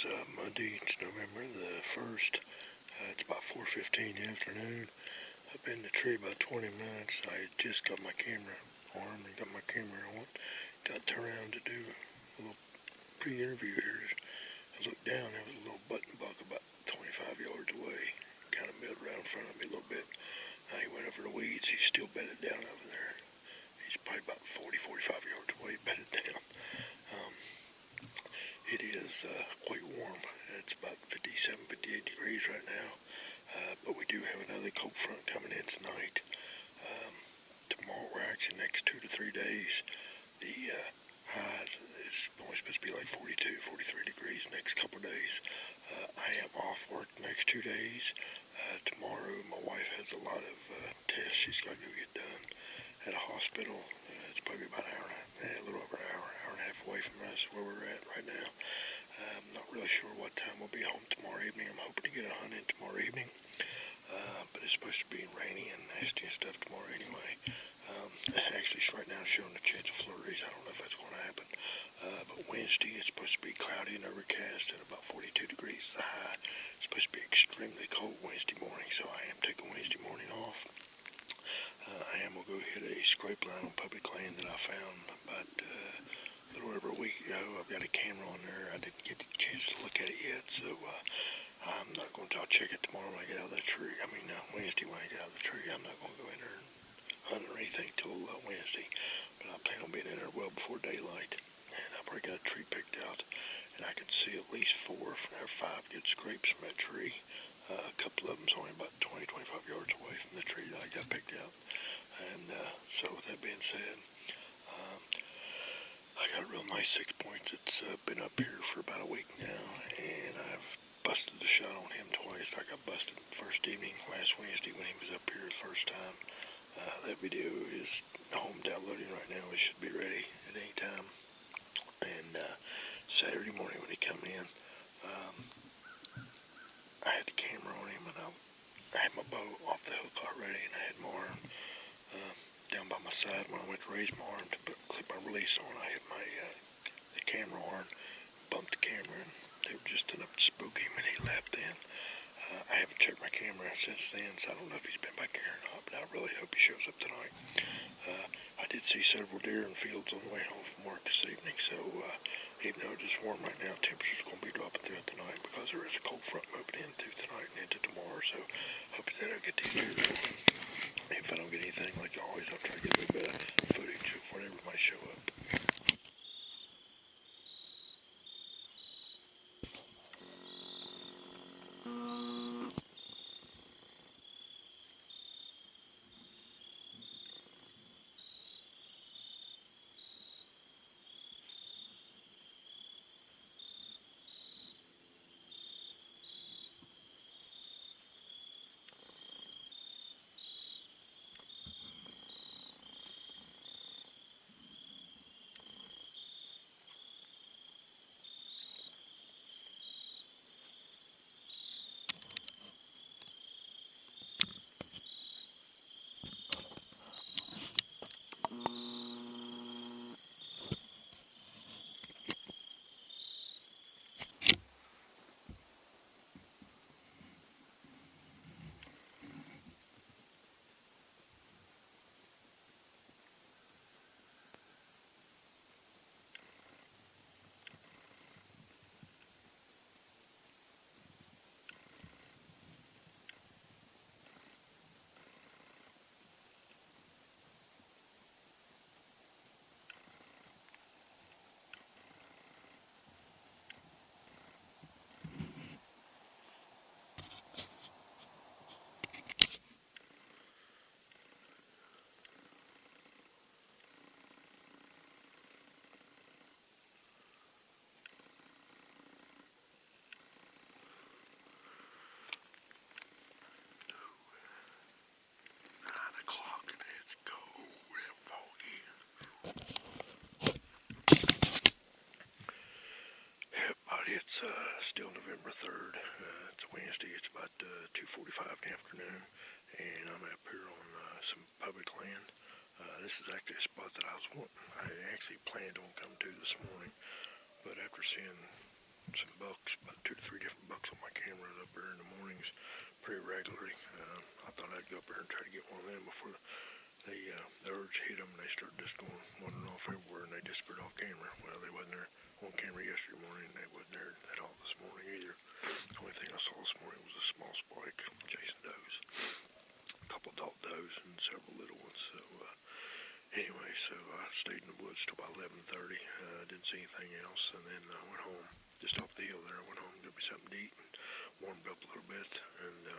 is Monday. It's November the 1st. It's about 4:15 in the afternoon. I've been in the tree about 20 minutes. I just got my camera armed and got my camera on. Got turned around to do a little pre-interview here. I looked down, there was a little button buck about 25 yards away. Kind of milled around in front of me a little bit. He went over the weeds. He's still bedded down over there. He's probably about 40-45 yards away, bedded down. It is quite warm. It's about 57, 58 degrees right now. But we do have another cold front coming in tonight. Tomorrow, we're actually next 2 to 3 days. The high is only supposed to be like 42, 43 degrees next couple of days. I am off work the next 2 days. Tomorrow, my wife has a lot of tests she's got to go get done at a hospital. It's probably about an hour, a little over an hour and a half away from us where we're at right now. I'm not really sure what time we'll be home tomorrow evening. I'm hoping to get a hunt in tomorrow evening. But it's supposed to be rainy and nasty and stuff tomorrow anyway. Actually, right now it's showing a chance of flurries. I don't know if that's going to happen. But Wednesday, it's supposed to be cloudy and overcast at about 42 degrees. The high is supposed to be extremely cold Wednesday morning, so I am taking Wednesday morning off. I am going to go hit a scrape line on public land that I found about a little over a week ago. I've got a camera on there. I didn't get the chance to look at it yet, so I'm not going to. I'll check it tomorrow when I get out of the tree. Wednesday when I get out of the tree. I'm not going to go in there and hunt or anything till Wednesday, but I plan on being in there well before daylight. And I've already got a tree picked out, and I can see at least 4 or 5 good scrapes from that tree. A couple of them's only about 20-25 yards away from the tree that I got picked out. And so with that being said, I got a real nice 6-point that's been up here for about a week now, and I've busted the shot on him twice. I got busted first evening last Wednesday when he was up here the first time. That video is home downloading right now. It should be ready at any time. And Saturday morning when he come in, I had the camera on him, and I had my bow off the hook already, and I had my arm down by my side. When I went to raise my arm to clip my release on, I hit my the camera on, bumped the camera, and they were just enough to spook him, and he lapped in. I haven't checked my camera since then, so I don't know if he's been back here or not, but I really hope he shows up tonight. I did see several deer in fields on the way home from work this evening, so even though it is warm right now, temperature's going to be dropping throughout the night because there is a cold front moving in through tonight and into tomorrow, so hoping that I'll get these deer. If I don't get anything, like always, I'll try to get a little bit of footage of whatever might show up. It's still November 3rd. It's Wednesday. It's about 2:45 in the afternoon, and I'm up here on some public land. This is actually a spot that I actually planned on coming to this morning, but after seeing some bucks, about 2 to 3 different bucks on my cameras up there in the mornings pretty regularly. I thought I'd go up there and try to get one of them before the urge hit them and they started just going wandering off everywhere and they disappeared off camera. Well, they wasn't there on camera yesterday morning and they wasn't there at all this morning either. The only thing I saw this morning was a small spike chasing does. A couple adult does and several little ones. So anyway, so I stayed in the woods till about 11:30. Didn't see anything else, and then I went home just off the hill there. I went home, got me something to eat, and warmed up a little bit. And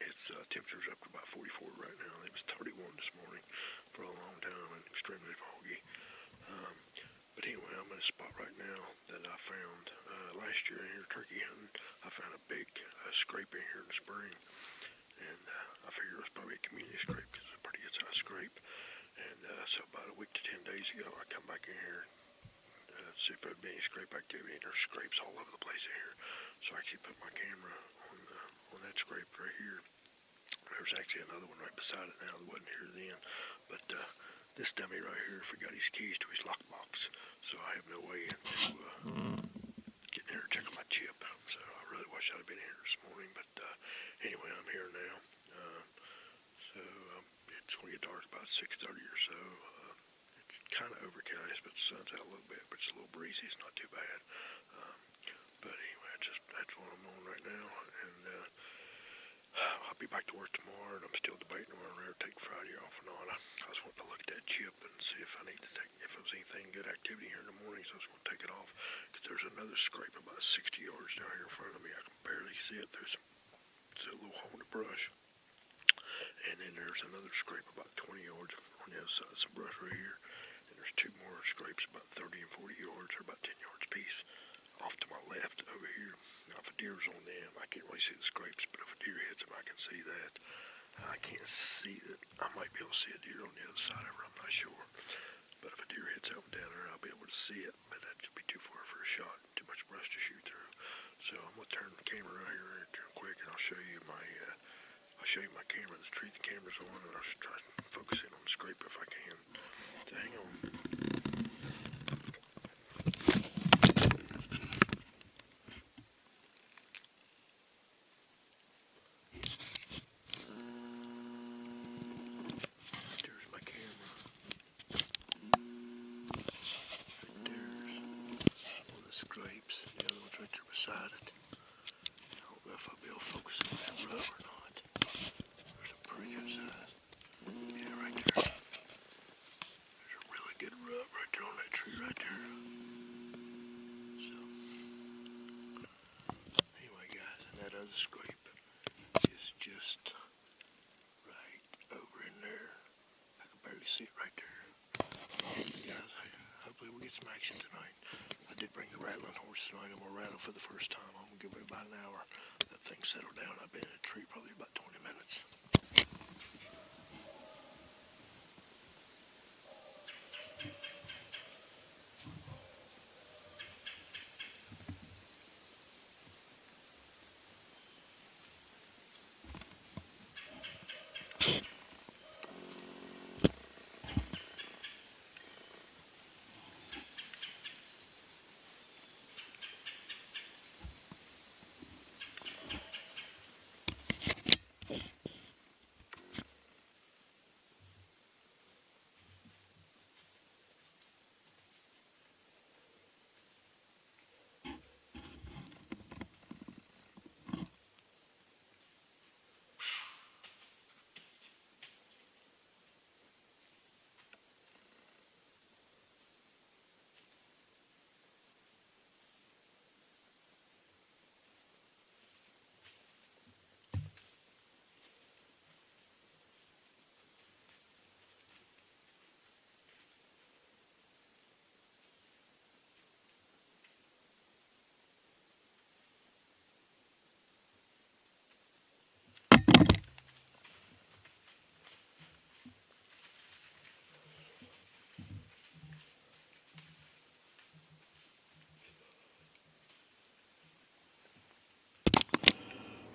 its temperature's up to about 44 right now. It was 31 this morning for a long time and extremely foggy. But anyway, I'm in a spot right now that I found last year in here turkey hunting. I found a big scrape in here in the spring, and I figured it was probably a community scrape because it's a pretty good sized scrape. And so about a week to 10 days ago, I come back in here to see if there'd be any scrape activity, and there's scrapes all over the place in here. So I actually put my camera on that scrape right here. There's actually another one right beside it now that wasn't here then. But this dummy right here forgot his keys to his lockbox, so I have no way to get in here and check on my chip. So I really wish I'd have been here this morning. But anyway, I'm here now. So it's going to get dark about 6:30 or so. It's kind of overcast, but the sun's out a little bit, but it's a little breezy. It's not too bad. But anyway, that's what I'm on right now. And I'll be back to work tomorrow, and I'm still debating whether to take Friday off or not. I was wanting to look at that chip and see if I need to take, if there was anything good activity here in the morning, so I was going to take it off. Because there's another scrape about 60 yards down here in front of me. I can barely see it through it's a little hole in the brush. And then there's another scrape about 20 yards on the other side of some brush right here. And there's two more scrapes about 30 and 40 yards, or about 10 yards apiece, off to my left over here. Now, if a deer's on them, I can't really see the scrapes, but if a deer hits them, I can see that. I can't see that. I might be able to see a deer on the other side of her, I'm not sure. But if a deer hits that one down there, I'll be able to see it, but that could be too far for a shot, too much brush to shoot through. So I'm going to turn the camera around here real quick, and I'll show you my camera, the tree the camera's on, and I'll try to focus in on the scrape if I can. So hang on. There's my camera. There's one of the scrapes. The other one's right there beside it. I don't know if I'll be able to focus on that rub or not. Pretty good size. Yeah, right there. There's a really good rub right there on that tree right there. So, anyway guys, and that other scrape is just right over in there. I can barely see it right there. Guys, hopefully we'll get some action tonight. I did bring the rattling horse tonight. I'm going to rattle for the first time. I'm going to give it about an hour. That thing settled down. I've been in a tree probably about 20 minutes.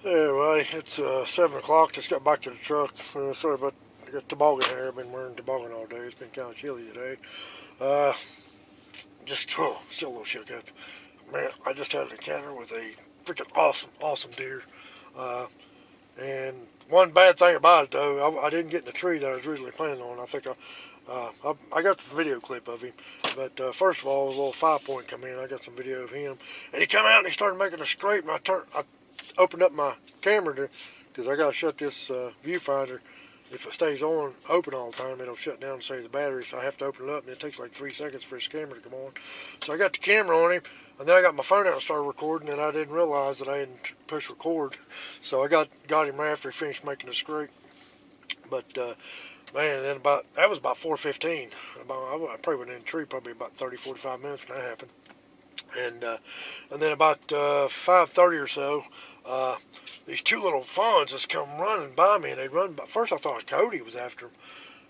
Hey everybody, it's 7 o'clock, just got back to the truck. Sorry about, I got toboggan here, I've been wearing toboggan all day, it's been kind of chilly today. Still a little shook up. man, I just had an encounter with a freaking awesome deer. And one bad thing about it, though, I didn't get in the tree that I was originally planning on. I think I got the video clip of him. But first of all, a little 5-point come in. I got some video of him. And he come out and he started making a scrape. And I opened up my camera because I got to shut this viewfinder. If it stays on open all the time, it'll shut down and save the battery. So I have to open it up, and it takes like 3 seconds for his camera to come on. So I got the camera on him, and then I got my phone out and started recording, and I didn't realize that I hadn't pushed record. So I got him right after he finished making the scrape. But man, then that was about 4:15. I probably went in the tree probably about 30-45 minutes when that happened. And then about 5:30 or so, these two little fawns just come running by me, and they run. But first, I thought Cody was after them,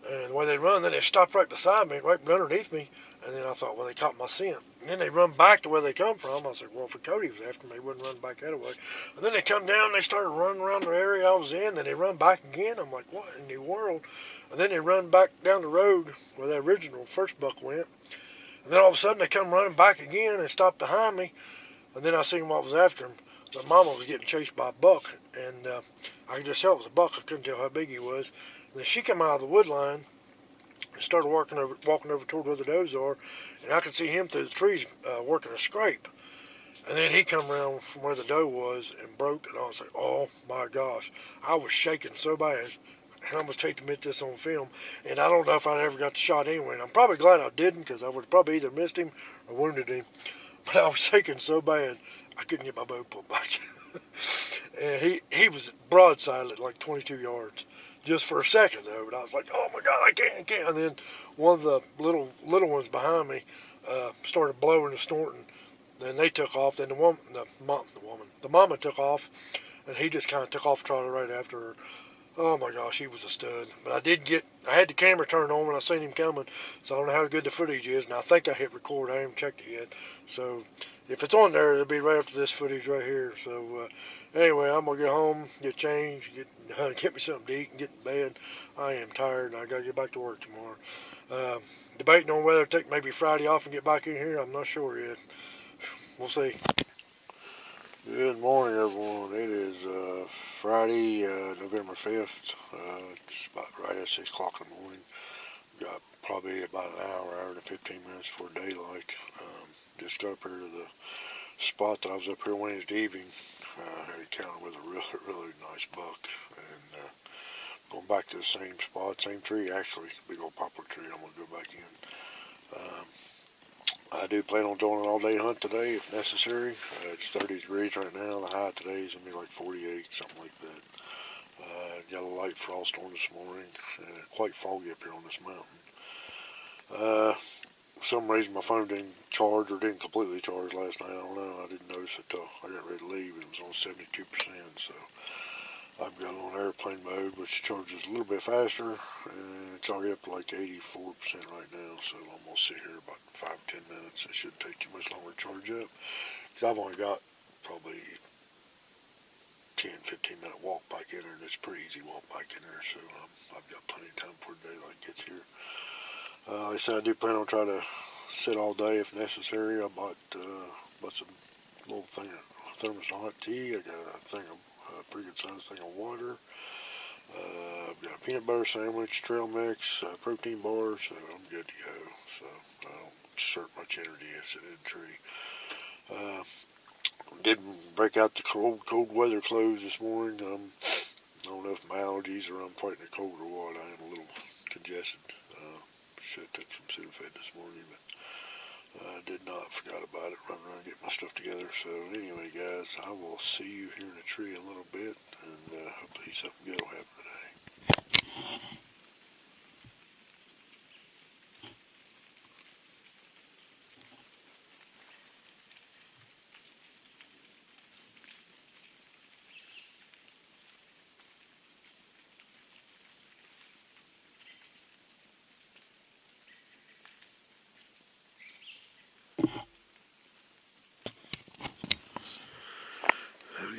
and when they run, then they stopped right beside me, right underneath me. And then I thought, well, they caught my scent. And then they run back to where they come from. I said, well, if Cody was after them, they wouldn't run back that way. And then they come down, and they started running around the area I was in. Then they run back again. I'm like, what in the world? And then they run back down the road where that original first buck went. And then all of a sudden they come running back again and stop behind me. And then I seen what was after him. My mama was getting chased by a buck, and I could just tell it was a buck. I couldn't tell how big he was. And then she came out of the wood line and started walking over toward where the does are, and I could see him through the trees working a scrape. And then he come around from where the doe was and broke, and I was like, oh my gosh. I was shaking so bad. I almost hate to admit this on film, and I don't know if I'd ever got the shot anyway. And I'm probably glad I didn't, because I would have probably either missed him or wounded him. But I was shaking so bad, I couldn't get my bow pulled back. And he was broadside at like 22 yards, just for a second though. But I was like, oh my God, I can't. And then one of the little ones behind me started blowing and snorting. Then they took off. Then the mama took off, and he just kind of took off, trotted right after her. Oh my gosh, he was a stud. But I had the camera turned on when I seen him coming, so I don't know how good the footage is, and I think I hit record. I haven't checked it yet. So if it's on there, it'll be right after this footage right here. So anyway, I'm going to get home, get changed, get me something to eat, and get in bed. I am tired, and I got to get back to work tomorrow. Debating on whether to take maybe Friday off and get back in here. I'm not sure yet. We'll see. Good morning, everyone. It is Friday, November 5th. It's about right at 6 o'clock in the morning. Got probably about an hour and 15 minutes before daylight. Just got up here to the spot that I was up here Wednesday evening. Had encounter with a really nice buck. And going back to the same spot, same tree actually, big old poplar tree. I'm going to go back in. I do plan on doing an all-day hunt today if necessary. It's 30 degrees right now. The high today is going to be like 48, something like that. Got a light frost on this morning. Quite foggy up here on this mountain. For some reason my phone didn't charge or didn't completely charge last night. I don't know. I didn't notice it till I got ready to leave. It was on 72%, so I've got it on airplane mode, which charges a little bit faster, and it's already up to like 84% right now, so I'm going to sit here about 5-10 minutes. It shouldn't take too much longer to charge up, because I've only got probably 10-15 minute walk back in there, and it's a pretty easy walk back in there, so I've got plenty of time before daylight gets here. Like I said, I do plan on trying to sit all day if necessary. I bought some little thing of thermos hot tea. I got a pretty good sized thing of water. I've got a peanut butter sandwich, trail mix, protein bar, so I'm good to go. So I don't exert much energy sitting in the tree. Didn't break out the cold weather clothes this morning. I don't know if my allergies or I'm fighting the cold or what. I am a little congested. Should have took some Sudafed this morning, but I did not. Forgot about it. Running around getting my stuff together. So anyway, guys, I will see you here in the tree in a little bit, and hopefully something good will happen today.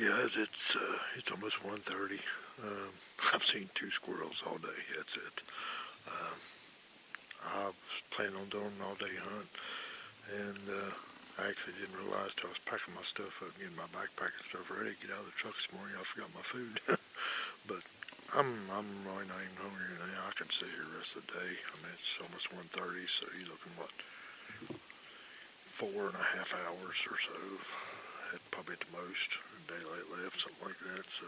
Guys, it's almost 1:30. I've seen 2 squirrels all day. That's it. I was planning on doing an all-day hunt, and I actually didn't realize till I was packing my stuff up, getting my backpack and stuff ready to get out of the truck this morning, I forgot my food. But I'm really not even hungry now. I can stay here the rest of the day. I mean, it's almost 1:30, so you're looking, what, 4.5 hours or so, probably at the most, daylight left, something like that. So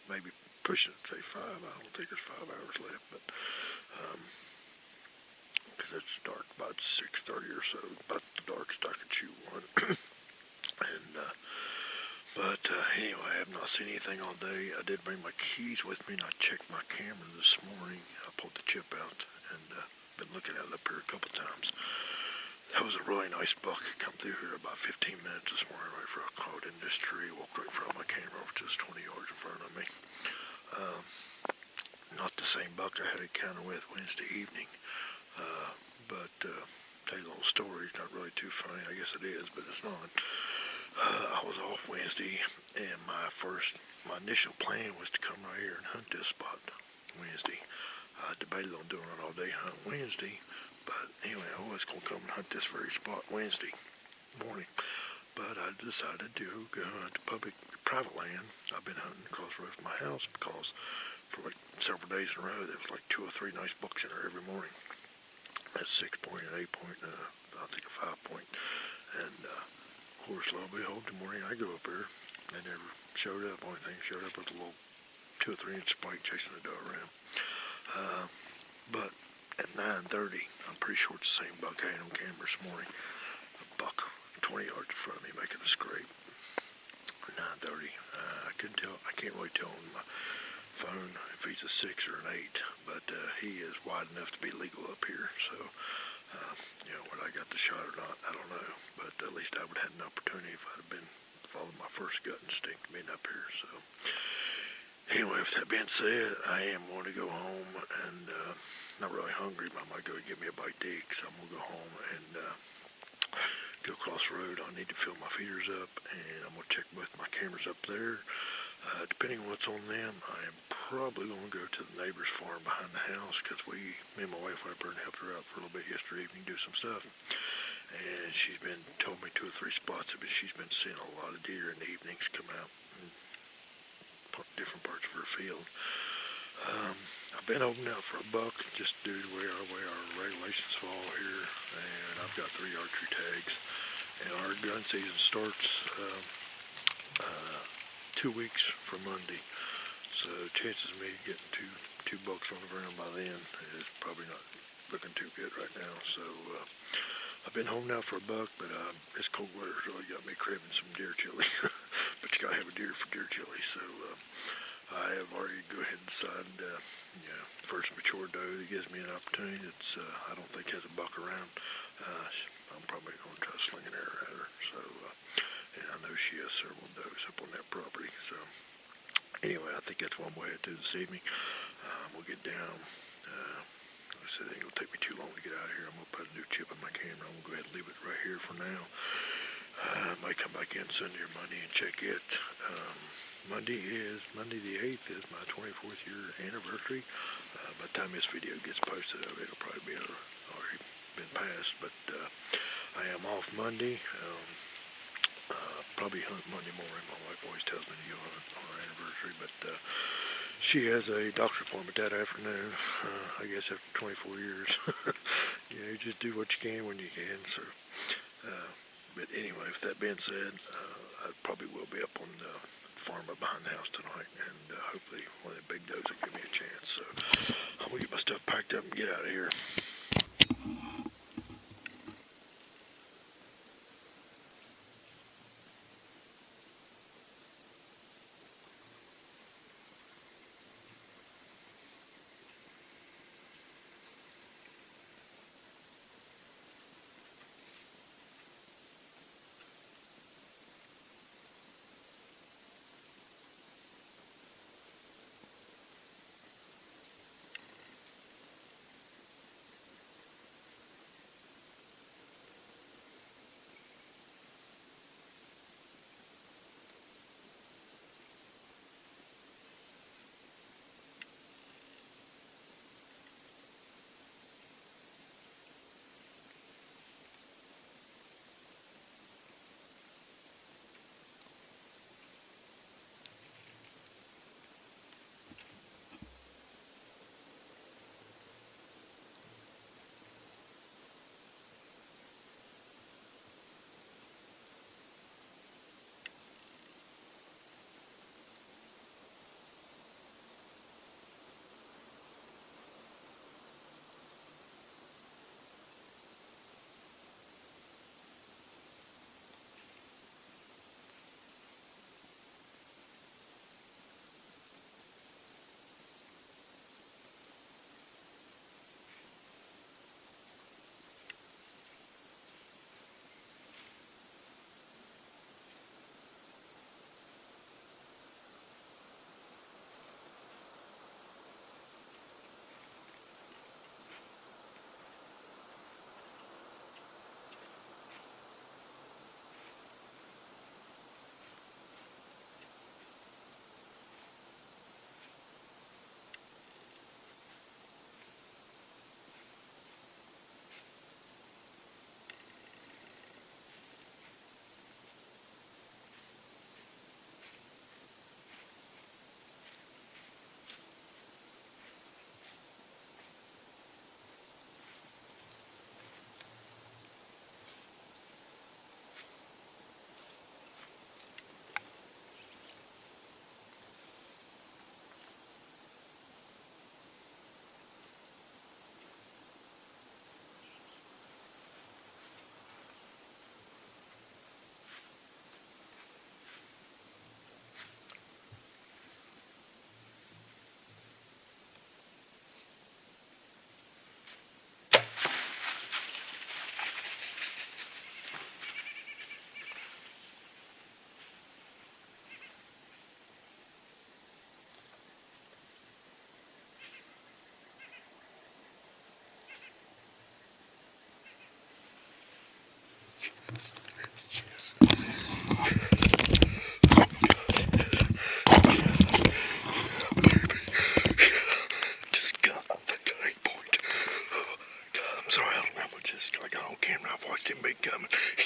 maybe pushing it, say 5. I don't think there's 5 hours left, but because it's dark about 6:30 or so, about the darkest I could shoot one. And but anyway, I have not seen anything all day. I did bring my keys with me, and I checked my camera this morning. I pulled the chip out and been looking at it up here a couple times. That was a really nice buck. Come through here about 15 minutes this morning, right before I caught in this tree. Walked right in front of my camera, which is 20 yards in front of me. Not the same buck I had an encounter with Wednesday evening, but tell you a little story. It's not really too funny. I guess it is, but it's not. I was off Wednesday, and my initial plan was to come right here and hunt this spot Wednesday. I debated on doing an all-day hunt Wednesday, but anyway, I was going to come and hunt this very spot Wednesday morning. But I decided to go hunt private land. I've been hunting across the road from my house because for like several days in a row, there was like 2 or 3 nice bucks in there every morning. That's 6 point, an 8 point, I think a 5 point. And of course, lo and behold, the morning I go up there, they never showed up. Only thing showed up was a little 2 or 3 inch spike chasing the doe around. But at 9:30, I'm pretty sure it's the same buck I had on camera this morning. A buck 20 yards in front of me making a scrape. 9:30. I couldn't tell. I can't really tell on my phone if he's a 6 or an 8, but he is wide enough to be legal up here. So, whether I got the shot or not, I don't know. But at least I would have had an opportunity if I'd have been following my first gut instinct being up here. So, anyway, with that being said, I am going to go home and not really hungry, but I might go and get me a bite to eat. So I'm going to go home and go across the road. I need to fill my feeders up, and I'm going to check both my cameras up there. Depending on what's on them, I am probably going to go to the neighbor's farm behind the house because me and my wife went up there and helped her out for a little bit yesterday evening, do some stuff. And she's been told me 2 or 3 spots of it. She's been seeing a lot of deer in the evenings come out in different parts of her field. I've been holding out for a buck just due to the way our regulations fall here, and I've got 3 archery tags. And our gun season starts 2 weeks from Monday, so chances of me getting two bucks on the ground by then is probably not looking too good right now. So I've been holding out for a buck, but this cold weather's really got me craving some deer chili. But you gotta have a deer for deer chili, so I have already go ahead and decided, first mature doe that gives me an opportunity that's I don't think has a buck around. I'm probably going to try to sling an arrow at her. So, and I know she has several does up on that property. So, anyway, I think that's what I'm going to head to this evening. We'll get down. Like I said, it ain't going to take me too long to get out of here. I'm going to put a new chip in my camera. I'm going to go ahead and leave it right here for now. I might come back in Sunday or Monday and check it. Monday the 8th is my 24th year anniversary. By the time this video gets posted, it'll probably be already been passed. But I am off Monday. Probably hunt Monday morning. My wife always tells me to go hunt on our anniversary, but she has a doctor's appointment that afternoon. I guess after 24 years, you just do what you can when you can. So, but anyway, with that being said, I probably will be up on the farm up behind the house tonight, and hopefully one of the big does will give me a chance. So I'm gonna get my stuff packed up and get out of here.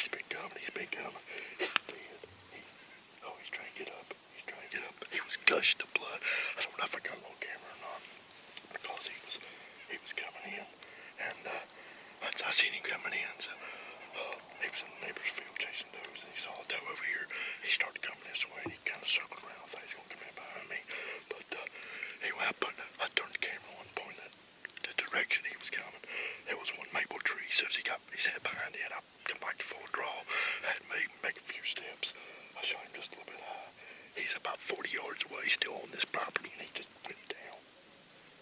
He's been coming. He's been coming. He's trying to get up. He's trying to get up. He was gushing the blood. I don't know if I got it on camera or not, because he was coming in, and once I seen him coming in, so he was in the neighbor's field chasing does, and he saw a doe over here. He started coming this way, and he kind of circled around. I thought he was going to come in behind me, but anyway, I turned the camera on, pointed the direction he was coming. There was one maple tree. So as he got his head behind it, I come back to full draw. I had to make a few steps. I shot him just a little bit high. He's about 40 yards away, still on this property, and he just went down.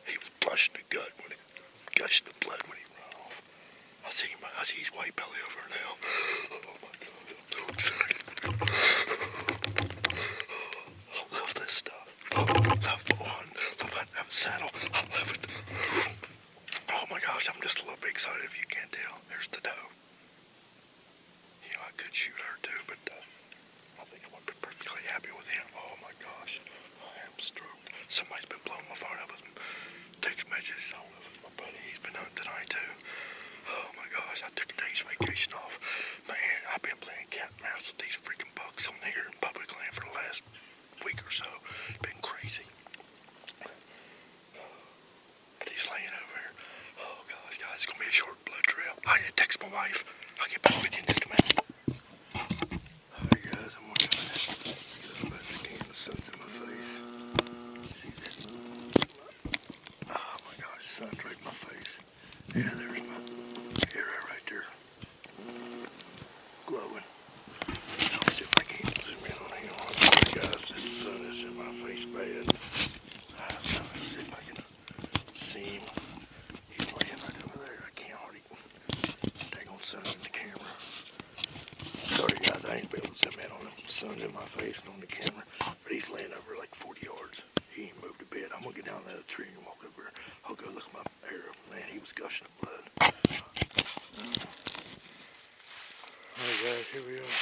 He was blushing the gut when it gushed the blood when he ran off. I see his white belly over now. Oh my God, I'm so excited. I love this stuff. Oh, love bowhunting, love hunting, having saddle. I love it. Oh my gosh, I'm just a little bit excited if you can't tell. There's the doe. You know, I could shoot her too, but I think I'm going to be perfectly happy with him. Oh my gosh, I am stoked. Somebody's been blowing my phone up with text messages. I don't know if it's my buddy. He's been hunting tonight too. Oh my gosh, I took a day's vacation off. Man, I've been playing cat and mouse with these freaking bucks on here in public land for the last week or so. It's been crazy. But he's laying over here. Oh gosh, guys, it's going to be a short blood trail. I gotta text my wife. I'll get back with you in just a minute. Alright guys, I'm going to try to get as best I can. The sun's in my face. See this? Oh my gosh, the sun's right in my face. Yeah, there's my area right there. Glowing. I'll see if I can zoom in on him. I'm sorry guys, this sun is in my face bad. Let's see if I can see him. He's laying right over there. I can't hardly. Dang on sun in the camera. Sorry guys, I ain't be able to zoom in on him. The sun's in my face and on the camera. But he's laying over like 40 yards. He ain't moved a bit. I'm gonna get down that tree and walk over. I'll go look at my arrow. Man, he was gushing the blood. Alright guys, here we are.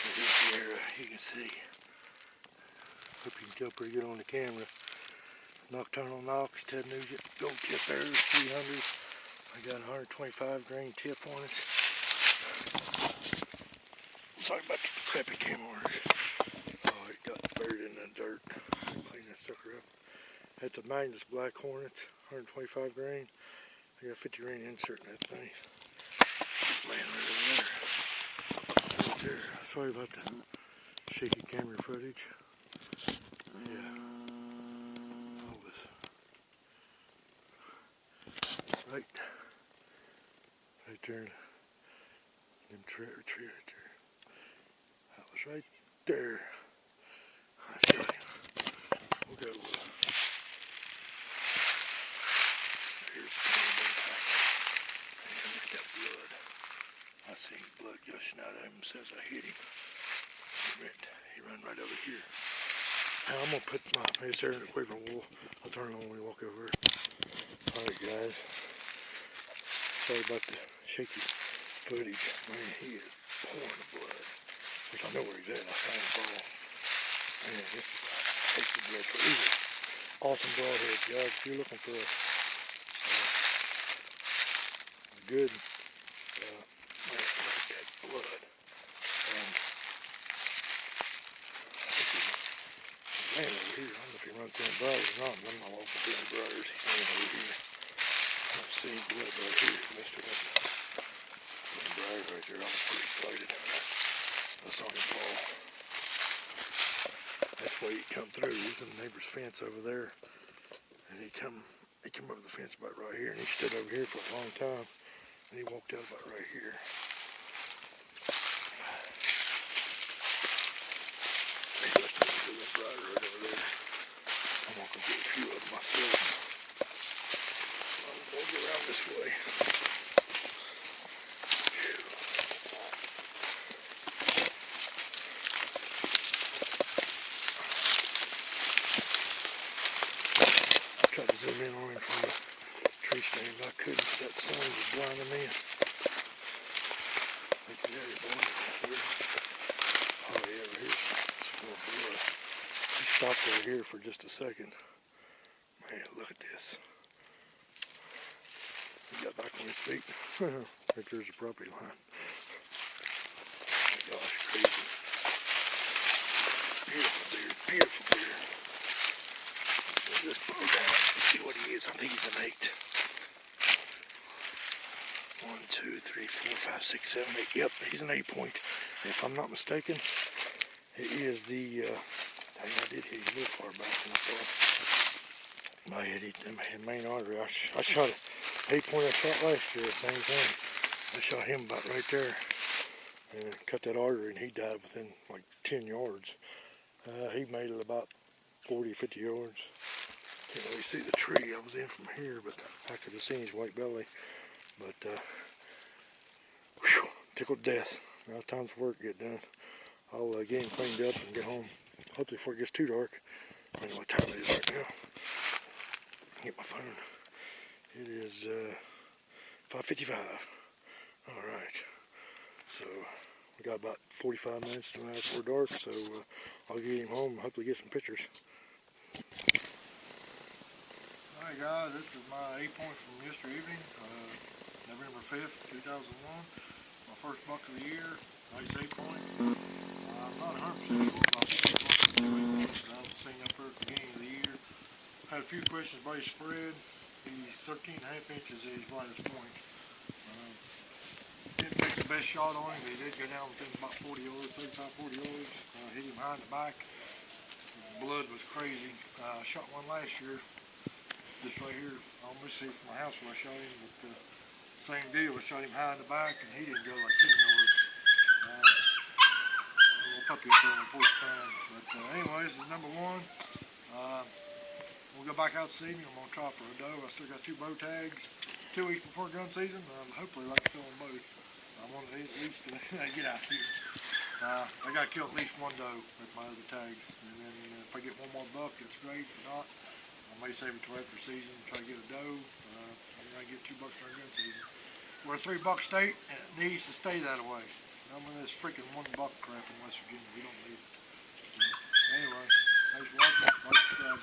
Here's the arrow. You can see. Hope you can tell pretty good on the camera. Nocturnal Knox, Ted Nugent, gold tip arrows, 300. I got 125 grain tip on it. Sorry about the crappy camera. Oh, it got buried in the dirt. Clean that sucker up. That's a Magnus Black Hornet, 125 grain. I got 50 grain insert in that thing. Laying right over there. Right there. Sorry about the shaky camera footage. Yeah. Right there, them tree right there. That was right there. I'll show you. We'll go. Here's the back. Man, look at that blood. I see blood gushing out of him since I hit him. He ran right over here. Now I'm gonna put my face there in the quaver wool. I'll turn it on when we walk over. Alright guys. Sorry about the shaky footage. Man, he is pouring the blood. Which I know where he's at. I found him ball. Man, this is a tasty blood trail. These are awesome broadheads, guys. If you're looking for a good, man, look at that blood. Man, over here, I don't know if he runs through the briars or not, but I'm not walking through the briars. He's laying over here. I'm seeing blood right here, Mr. Briars right there. I was pretty excited. I saw him fall. That's why he come through. He's in the neighbor's fence over there. And he come over the fence about right here, and he stood over here for a long time. And he walked out about right here. He left me through the briar right over there. I'm walking through a few of them myself. We'll go around this way. I tried to zoom in on him from the tree stand, but I couldn't because that sun was blinding me. Look at there, boy. Oh yeah, over here's some more blood. He stopped over here for just a second. Man, look at this. He got back on his feet. Right there's the property line. 3, 4, 5, 6, 7, 8. Yep, he's an 8-point. If I'm not mistaken, it is the, dang, I did hit him a little far back than I thought. I hit him main artery. I shot it. 8-point I shot last year, same thing. I shot him about right there and cut that artery, and he died within like 10 yards. He made it about 40, 50 yards. Can't really see the tree I was in from here, but I could have seen his white belly. But, whew, tickled to death. Now it's time for work to get done. I'll get him cleaned up and get home. Hopefully before it gets too dark. I don't know what time it is right now. Get my phone. It is 5:55. Alright. So we got about 45 minutes to now before dark, so I'll get him home and hopefully get some pictures. Alright guys, this is my 8-point from yesterday evening, November 5th, 2001. My first buck of the year, nice 8-point. I'm not 100% sure, but I think it's one of the 2 8-points that I've seen up here at the beginning of the year. Had a few questions about his spread. He's 13.5 inches at his widest point. Didn't take the best shot on him, but he did go down within about 40 yards, 35, 40 yards. Hit him behind the back. Blood was crazy. I shot one last year, just right here. I almost see from my house where I shot him, but same deal. I shot him high in the back, and he didn't go like 10 yards. A little puppy up there on the porch time. But anyway, this is number 1. We'll go back out this evening. I'm going to try for a doe. I still got 2 bow tags. 2 weeks before gun season. Hopefully like to fill them both. I wanted at least to get out here. I got to kill at least 1 doe with my other tags. And then if I get 1 more buck, it's great. If not, I may save it till after season and try to get a doe. And then I get 2 bucks during gun season. We're a 3-buck state, and it needs to stay that way. I'm in this freaking 1 buck crap in West Virginia. We don't need it. So, anyway, thanks for watching. Like, subscribe.